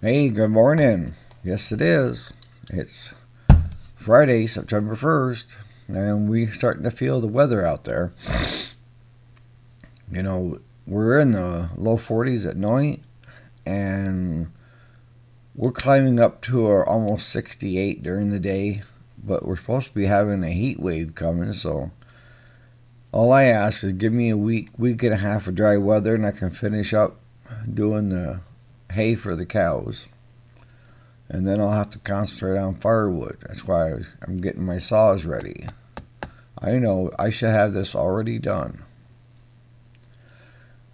Hey, good morning. Yes, it is. It's Friday, September 1st, and we're starting to feel the weather out there. You know, we're in the low 40s at night, and we're climbing up to almost 68 during the day, but we're supposed to be having a heat wave coming, so all I ask is give me a week and a half of dry weather, and I can finish up doing the hay for the cows. And then I'll have to concentrate on firewood. That's why I'm getting my saws ready. I know I should have this already done.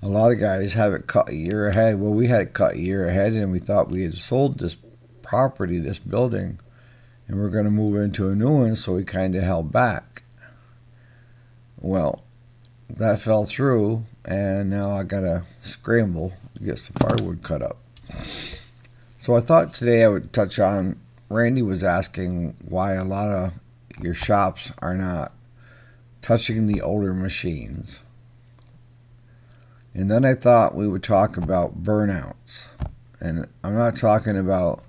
A lot of guys have it cut a year ahead. Well, we had it cut a year ahead, and we thought we had sold this property, this building, and we're going to move into a new one, so we kind of held back. Well, that fell through, and now I got to scramble to get some firewood cut up. So I thought today I would touch on, Randy was asking why a lot of your shops are not touching the older machines. And then I thought we would talk about burnouts. And I'm not talking about,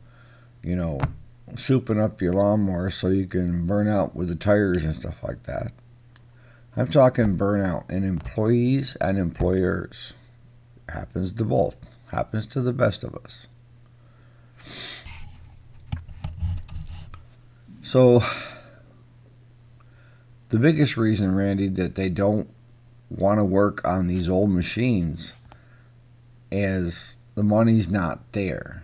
souping up your lawnmower so you can burn out with the tires and stuff like that. I'm talking burnout in employees and employers. It happens to both. Happens to the best of us. So, the biggest reason, Randy, that they don't want to work on these old machines is the money's not there.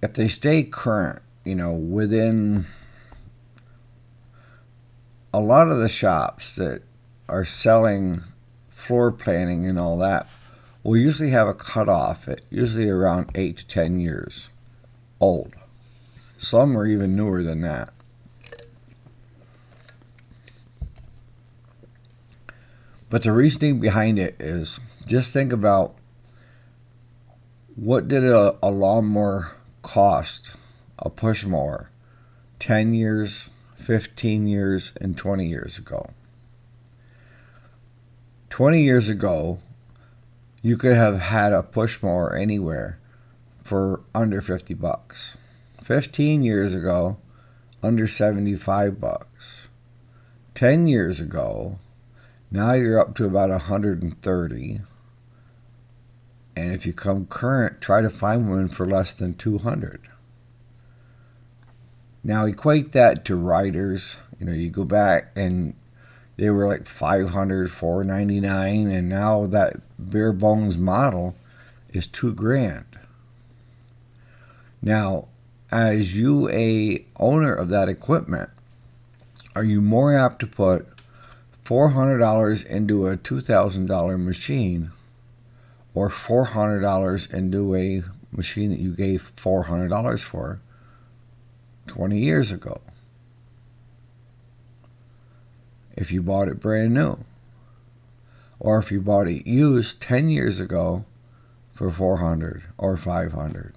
If they stay current, within a lot of the shops that are selling floor planning and all that will usually have a cutoff at usually around 8 to 10 years old. Some are even newer than that. But the reasoning behind it is just think about what did a lawnmower cost, a push mower, 10 years, 15 years, and 20 years ago. 20 years ago, you could have had a push mower anywhere for under 50 bucks. 15 years ago, under 75 bucks. 10 years ago, now you're up to about 130. And if you come current, try to find one for less than 200. Now equate that to riders. You go back and they were like 500, $499, and now that bare bones model is $2,000. Now, as you a owner of that equipment, are you more apt to put $400 into a $2,000 machine or $400 into a machine that you gave $400 for 20 years ago if you bought it brand new, or if you bought it used 10 years ago for $400 or $500?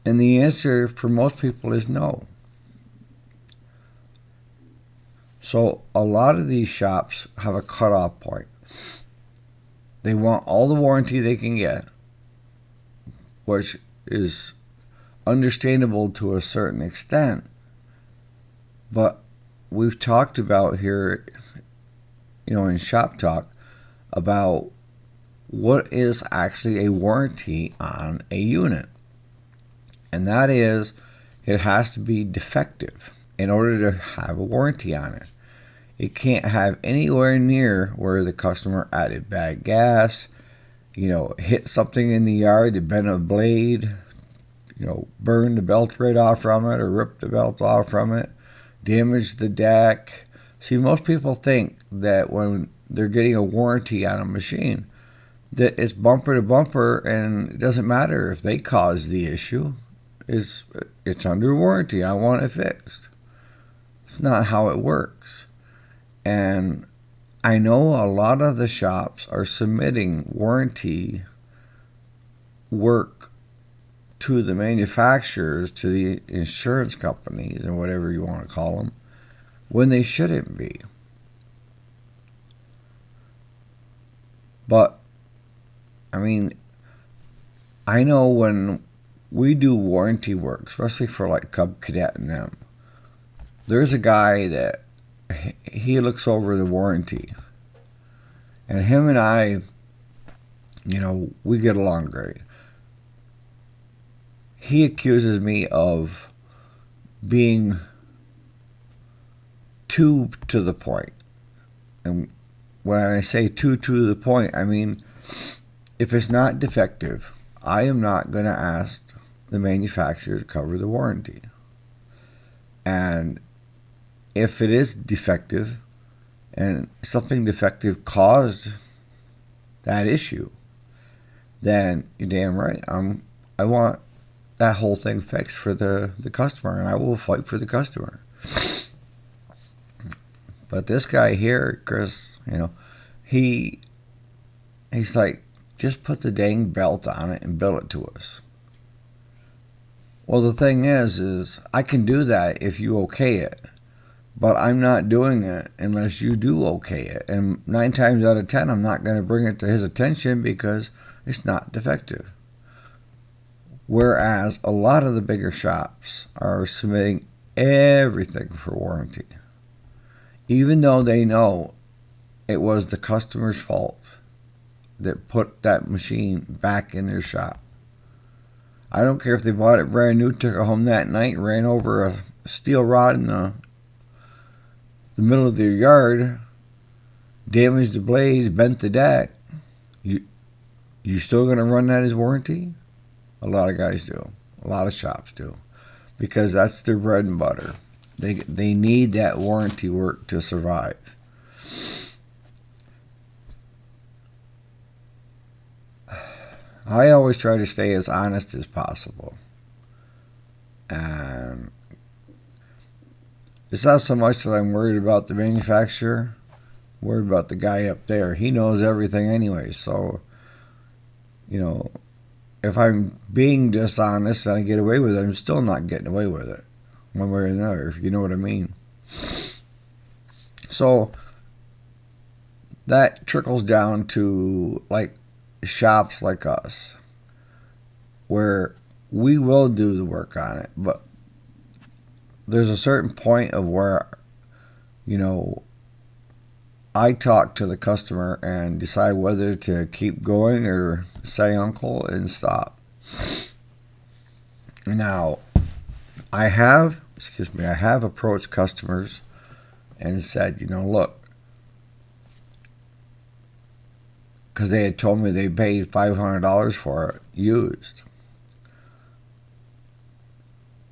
And the answer for most people is no. So a lot of these shops have a cutoff point. They want all the warranty they can get, which is understandable to a certain extent. But we've talked about here, in Shop Talk, about what is actually a warranty on a unit. And that is, it has to be defective in order to have a warranty on it. It can't have anywhere near where the customer added bad gas, hit something in the yard, to bend a blade, burn the belt right off from it or rip the belt off from it, damage the deck. See, most people think that when they're getting a warranty on a machine, that it's bumper to bumper and it doesn't matter if they caused the issue. It's under warranty. I want it fixed. It's not how it works. And I know a lot of the shops are submitting warranty work to the manufacturers, to the insurance companies, and whatever you want to call them, when they shouldn't be. But, I know when we do warranty work, especially for like Cub Cadet and them, there's a guy that he looks over the warranty. And him and I, we get along great. He accuses me of being too to the point. And when I say too to the point, I mean, if it's not defective, I am not going to ask the manufacturer to cover the warranty. And if it is defective and something defective caused that issue, then you're damn right. I want that whole thing fixed for the customer, and I will fight for the customer. But this guy here, Chris, he's like, just put the dang belt on it and bill it to us. Well, the thing is I can do that if you okay it. But I'm not doing it unless you do okay it. And 9 times out of 10, I'm not going to bring it to his attention because it's not defective. Whereas a lot of the bigger shops are submitting everything for warranty, even though they know it was the customer's fault that put that machine back in their shop. I don't care if they bought it brand new, took it home that night, ran over a steel rod in the middle of their yard, damaged the blades, bent the deck. You still going to run that as warranty? A lot of guys do. A lot of shops do. Because that's their bread and butter. They need that warranty work to survive. I always try to stay as honest as possible. And it's not so much that I'm worried about the manufacturer. I'm worried about the guy up there. He knows everything anyway. So, if I'm being dishonest and I get away with it, I'm still not getting away with it, one way or another, if you know what I mean. So that trickles down to like shops like us, where we will do the work on it, but there's a certain point of where, I talk to the customer and decide whether to keep going or say uncle and stop. Now, I have approached customers and said, look, because they had told me they paid $500 for it used.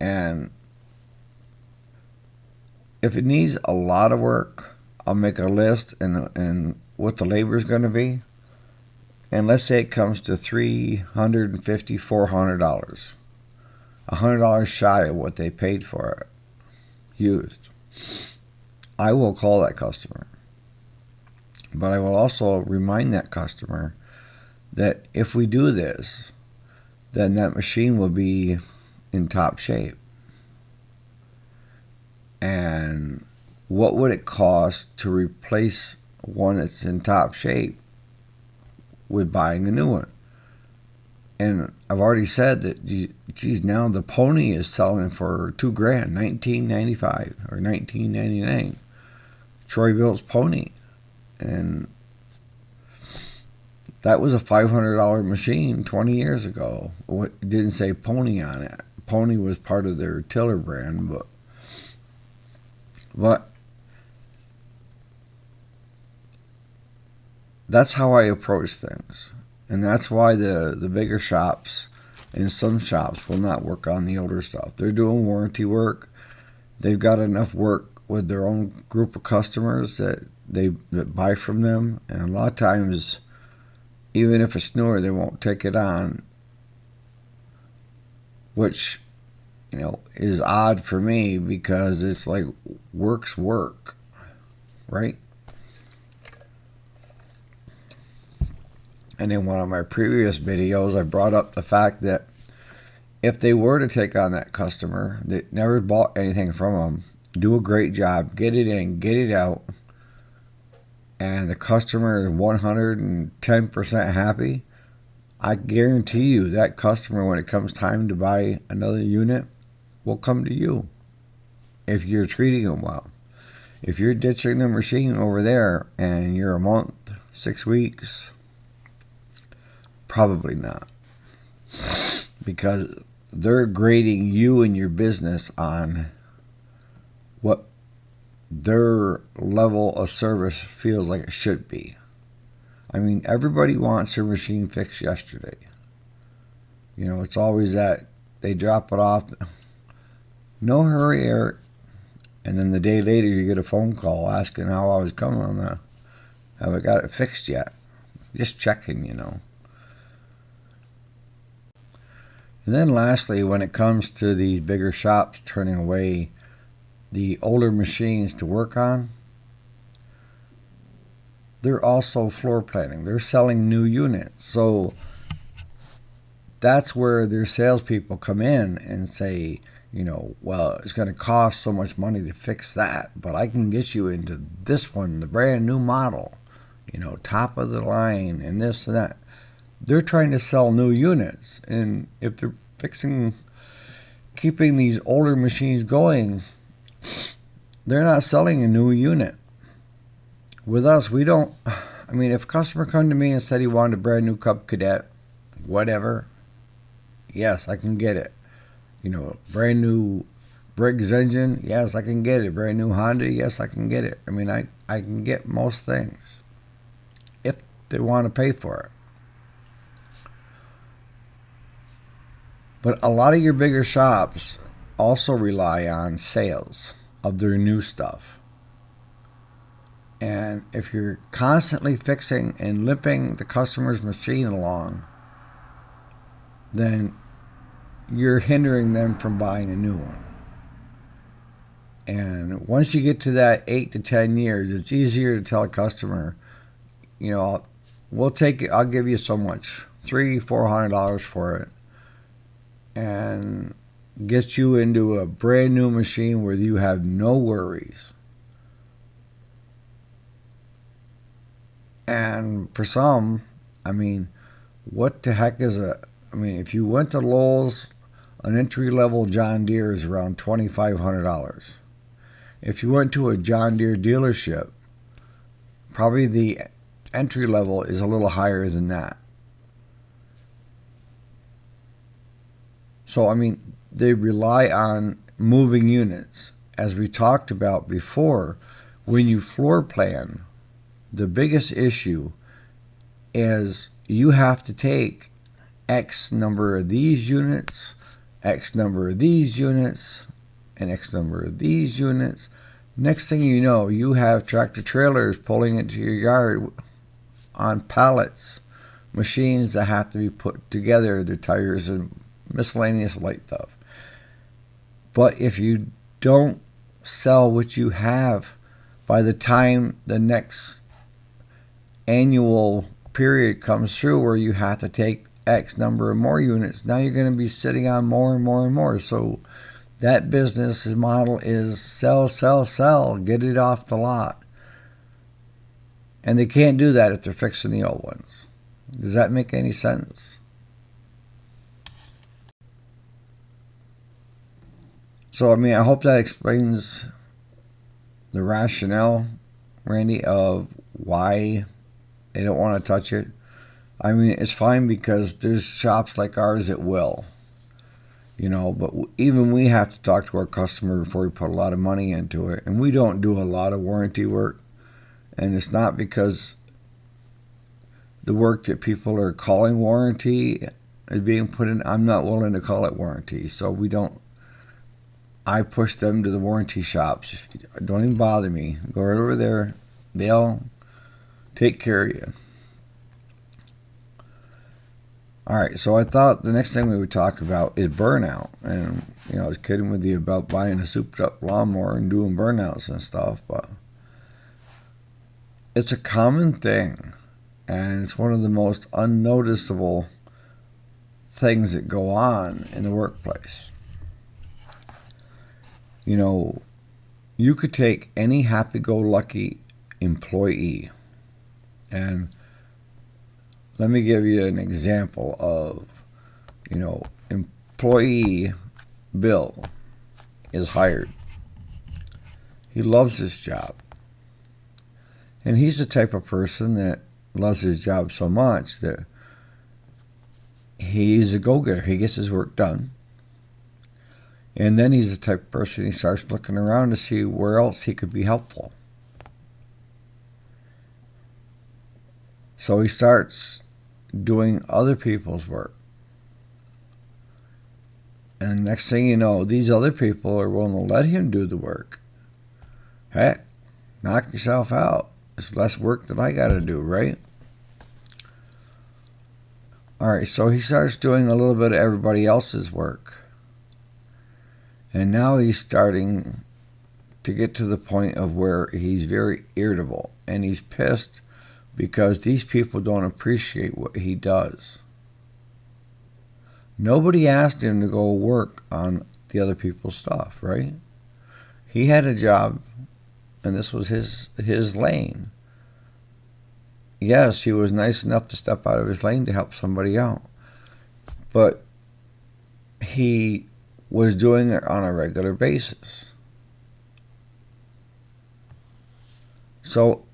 And if it needs a lot of work, I'll make a list and what the labor is going to be. And let's say it comes to $350, $400. $100 shy of what they paid for it used. I will call that customer. But I will also remind that customer that if we do this, then that machine will be in top shape. And what would it cost to replace one that's in top shape with buying a new one? And I've already said that, geez, now the Pony is selling for $2,000, $1,995 or $1,999. Troy Built's Pony. And that was a $500 machine 20 years ago. It didn't say Pony on it. Pony was part of their tiller brand, but that's how I approach things. And that's why the bigger shops and some shops will not work on the older stuff. They're doing warranty work. They've got enough work with their own group of customers that buy from them. And a lot of times, even if it's newer, they won't take it on, which, is odd for me because it's like work's work, right? And in one of my previous videos, I brought up the fact that if they were to take on that customer that never bought anything from them, do a great job, get it in, get it out, and the customer is 110% happy, I guarantee you that customer, when it comes time to buy another unit, will come to you if you're treating them well. If you're ditching the machine over there and you're a month, 6 weeks, probably not. Because they're grading you and your business on what their level of service feels like it should be. I mean, everybody wants their machine fixed yesterday. You know, it's always that they drop it off. No hurry, Eric. And then the day later, you get a phone call asking how I was coming on that. Have I got it fixed yet? Just checking, you know. And then lastly, when it comes to these bigger shops turning away the older machines to work on, they're also floor planning. They're selling new units. So that's where their salespeople come in and say, you know, well, it's going to cost so much money to fix that, but I can get you into this one, the brand new model, you know, top of the line and this and that. They're trying to sell new units. And if they're keeping these older machines going, they're not selling a new unit. With us, we don't. I mean, if a customer come to me and said he wanted a brand new Cub Cadet, whatever, yes, I can get it. You know, brand new Briggs engine, yes, I can get it. Brand new Honda, yes, I can get it. I mean, I can get most things if they want to pay for it. But a lot of your bigger shops also rely on sales of their new stuff. And if you're constantly fixing and limping the customer's machine along, then you're hindering them from buying a new one. And once you get to that 8 to 10 years, it's easier to tell a customer, you know, we'll take it, I'll give you so much, $300-400 for it, and get you into a brand new machine where you have no worries. And for some, I mean, what the heck is if you went to Lowe's, an entry-level John Deere is around $2,500. If you went to a John Deere dealership, probably the entry level is a little higher than that. So, I mean, they rely on moving units. As we talked about before, when you floor plan, the biggest issue is you have to take X number of these units, X number of these units, and X number of these units. Next thing you know, you have tractor trailers pulling into your yard on pallets, machines that have to be put together, the tires and miscellaneous light stuff. But if you don't sell what you have by the time the next annual period comes through where you have to take X number of more units, now you're going to be sitting on more and more and more. So that business model is sell, sell, sell, get it off the lot. And they can't do that if they're fixing the old ones. Does that make any sense? So, I mean, I hope that explains the rationale, Randy, of why they don't want to touch it. I mean, it's fine because there's shops like ours that will, you know, but even we have to talk to our customer before we put a lot of money into it. And we don't do a lot of warranty work. And it's not because the work that people are calling warranty is being put in, I'm not willing to call it warranty. So we don't, I push them to the warranty shops. Don't even bother me. Go right over there. They'll take care of you. All right, so I thought the next thing we would talk about is burnout. And, you know, I was kidding with you about buying a souped-up lawnmower and doing burnouts and stuff, but it's a common thing, and it's one of the most unnoticeable things that go on in the workplace. You know, you could take any happy-go-lucky employee, and let me give you an example of, employee Bill is hired. He loves his job. And he's the type of person that loves his job so much that he's a go-getter. He gets his work done. And then he's the type of person, he starts looking around to see where else he could be helpful. So he starts doing other people's work. And next thing you know, these other people are willing to let him do the work. Heck, knock yourself out. It's less work that I got to do, right? All right, so he starts doing a little bit of everybody else's work. And now he's starting to get to the point of where he's very irritable. And he's pissed because these people don't appreciate what he does. Nobody asked him to go work on the other people's stuff, right? He had a job, and this was his lane. Yes, he was nice enough to step out of his lane to help somebody out. But he was doing it on a regular basis. So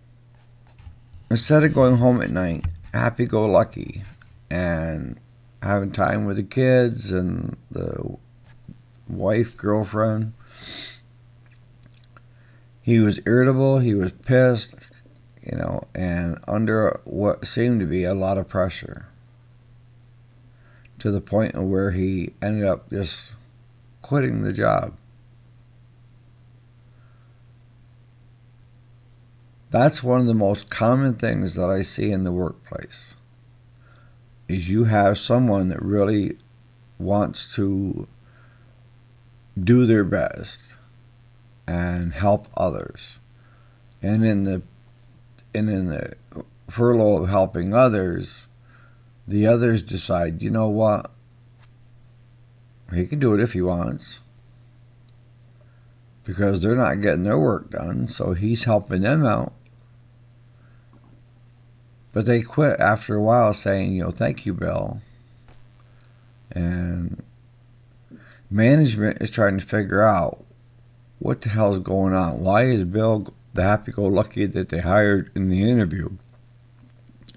instead of going home at night happy-go-lucky and having time with the kids and the wife, girlfriend, he was irritable, he was pissed, and under what seemed to be a lot of pressure, to the point of where he ended up just quitting the job. That's one of the most common things that I see in the workplace, is you have someone that really wants to do their best and help others. And in the furlough of helping others, the others decide, you know what? He can do it if he wants. Because they're not getting their work done, so he's helping them out. But they quit after a while saying, thank you, Bill. And management is trying to figure out what the hell's going on. Why is Bill the happy-go-lucky that they hired in the interview,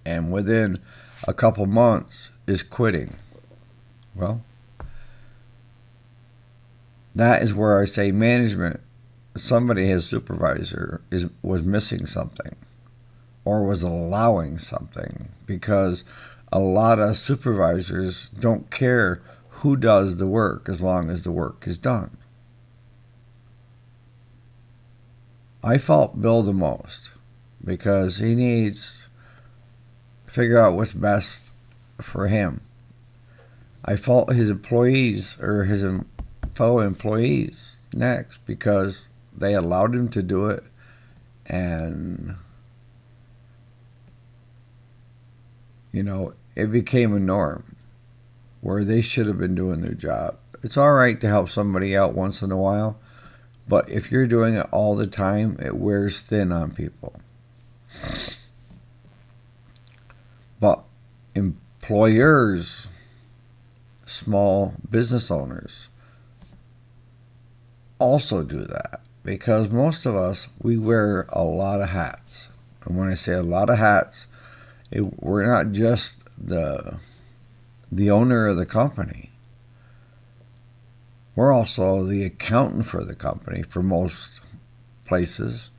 and within a couple months is quitting? Well, that is where I say management, somebody, his supervisor, was missing something or was allowing something, because a lot of supervisors don't care who does the work as long as the work is done. I fault Bill the most because he needs to figure out what's best for him. I fault his employees or his fellow employees next because they allowed him to do it, and it became a norm where they should have been doing their job. It's all right to help somebody out once in a while, but if you're doing it all the time, it wears thin on people. But employers, small business owners, also do that, because most of us, we wear a lot of hats. And when I say a lot of hats, we're not just the owner of the company. We're also the accountant for the company for most places.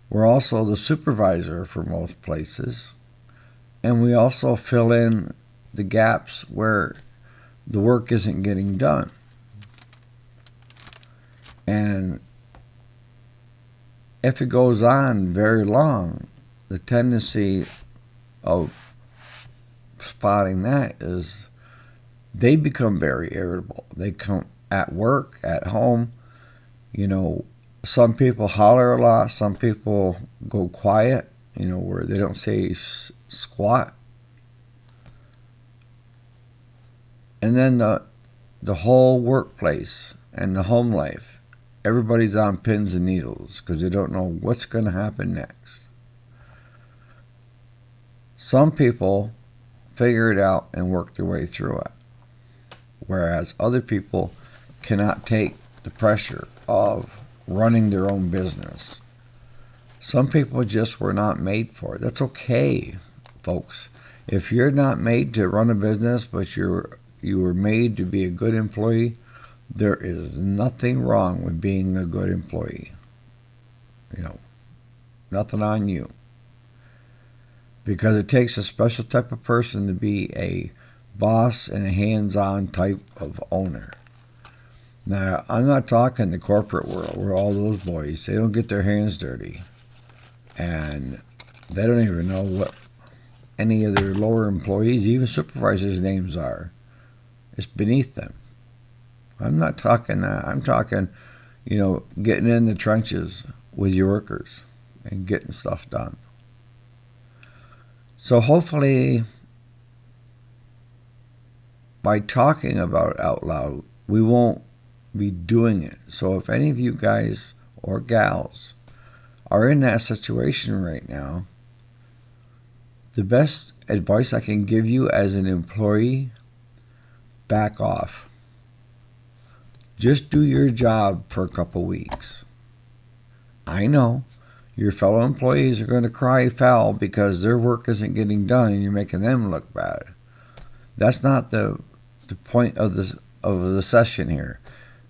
We're also the supervisor for most places. And we also fill in the gaps where the work isn't getting done. And if it goes on very long, the tendency of spotting that is they become very irritable. They come at work, at home. Some people holler a lot. Some people go quiet, where they don't say squat. And then the whole workplace and the home life, everybody's on pins and needles because they don't know what's going to happen next. Some people figure it out, and work their way through it. Whereas other people cannot take the pressure of running their own business. Some people just were not made for it. That's okay, folks. If you're not made to run a business, but you were made to be a good employee, there is nothing wrong with being a good employee. Nothing on you. Because it takes a special type of person to be a boss and a hands-on type of owner. Now, I'm not talking the corporate world where all those boys, they don't get their hands dirty. And they don't even know what any of their lower employees, even supervisors' names are. It's beneath them. I'm not talking that. I'm talking, getting in the trenches with your workers and getting stuff done. So hopefully, by talking about it out loud, we won't be doing it. So if any of you guys or gals are in that situation right now, the best advice I can give you as an employee, back off. Just do your job for a couple weeks. I know your fellow employees are going to cry foul because their work isn't getting done and you're making them look bad. That's not the point of the session here.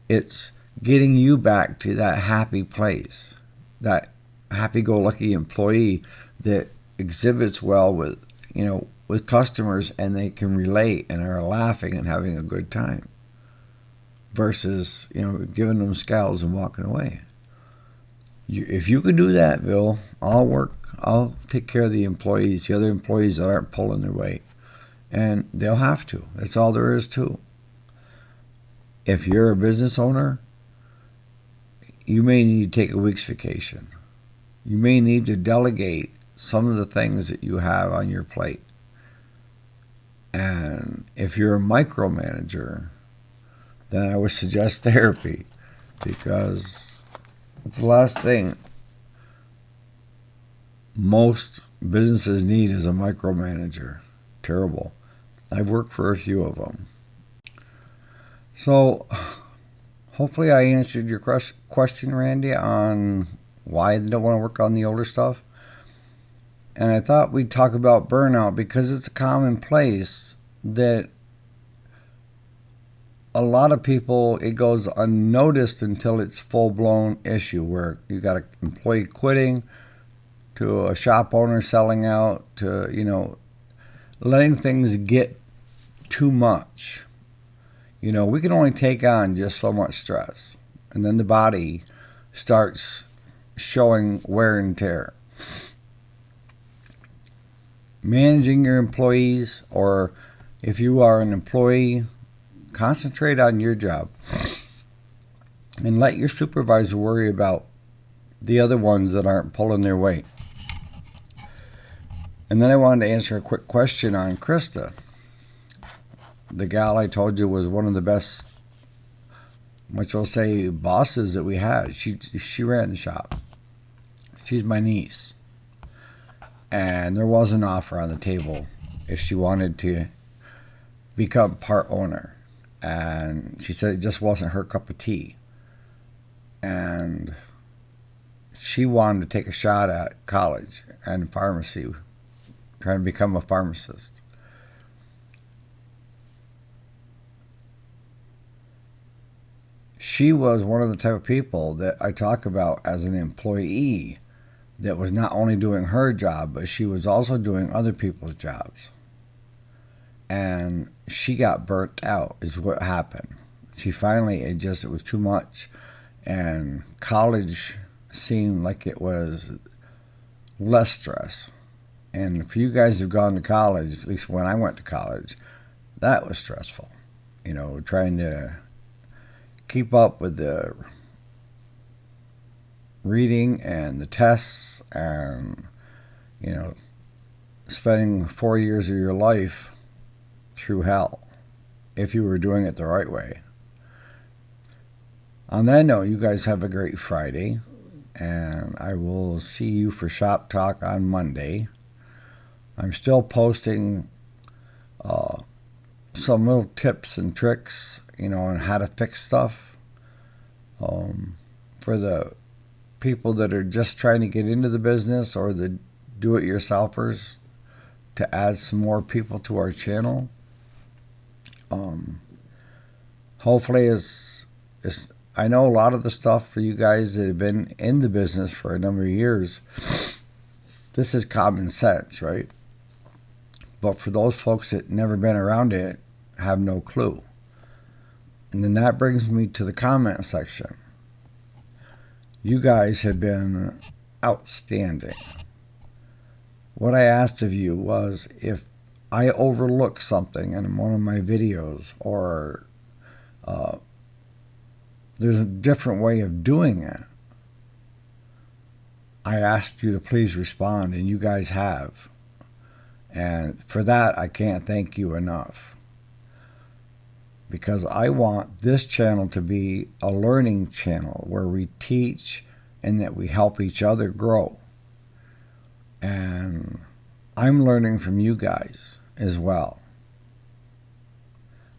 It's getting you back to that happy place, that happy-go-lucky employee that exhibits well with customers and they can relate and are laughing and having a good time versus giving them scowls and walking away. If you can do that, Bill, I'll take care of the employees, the other employees that aren't pulling their weight. And they'll have to. That's all there is to. If you're a business owner, you may need to take a week's vacation. You may need to delegate some of the things that you have on your plate. And if you're a micromanager, then I would suggest therapy, because it's the last thing most businesses need is a micromanager. Terrible. I've worked for a few of them. So hopefully I answered your question, Randy, on why they don't want to work on the older stuff. And I thought we'd talk about burnout because it's a commonplace that a lot of people, it goes unnoticed until it's full-blown issue where you got an employee quitting, to a shop owner selling out, to, letting things get too much. We can only take on just so much stress. And then the body starts showing wear and tear. Managing your employees, or if you are an employee, concentrate on your job and let your supervisor worry about the other ones that aren't pulling their weight. And then I wanted to answer a quick question on Krista. The gal I told you was one of the best, which I'll say, bosses that we had. She ran the shop. She's my niece. And there was an offer on the table if she wanted to become part owner. And she said it just wasn't her cup of tea. And she wanted to take a shot at college and pharmacy, trying to become a pharmacist. She was one of the type of people that I talk about as an employee that was not only doing her job, but she was also doing other people's jobs. And she got burnt out is what happened. She finally, it was too much. And college seemed like it was less stress. And for you guys who've gone to college, at least when I went to college, that was stressful. Trying to keep up with the reading and the tests and, spending 4 years of your life through hell if you were doing it the right way. On that note, you guys have a great Friday, and I will see you for Shop Talk on Monday. I'm still posting some little tips and tricks, on how to fix stuff for the people that are just trying to get into the business, or the do-it-yourselfers, to add some more people to our channel. Hopefully, I know a lot of the stuff for you guys that have been in the business for a number of years, this is common sense, right? But for those folks that never been around it, have no clue. And then that brings me to the comment section. You guys have been outstanding. What I asked of you was, if I overlook something in one of my videos, or there's a different way of doing it, I asked you to please respond, and you guys have. And for that, I can't thank you enough. Because I want this channel to be a learning channel where we teach and that we help each other grow. And I'm learning from you guys as well.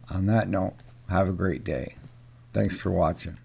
On that note, have a great day. Thanks for watching.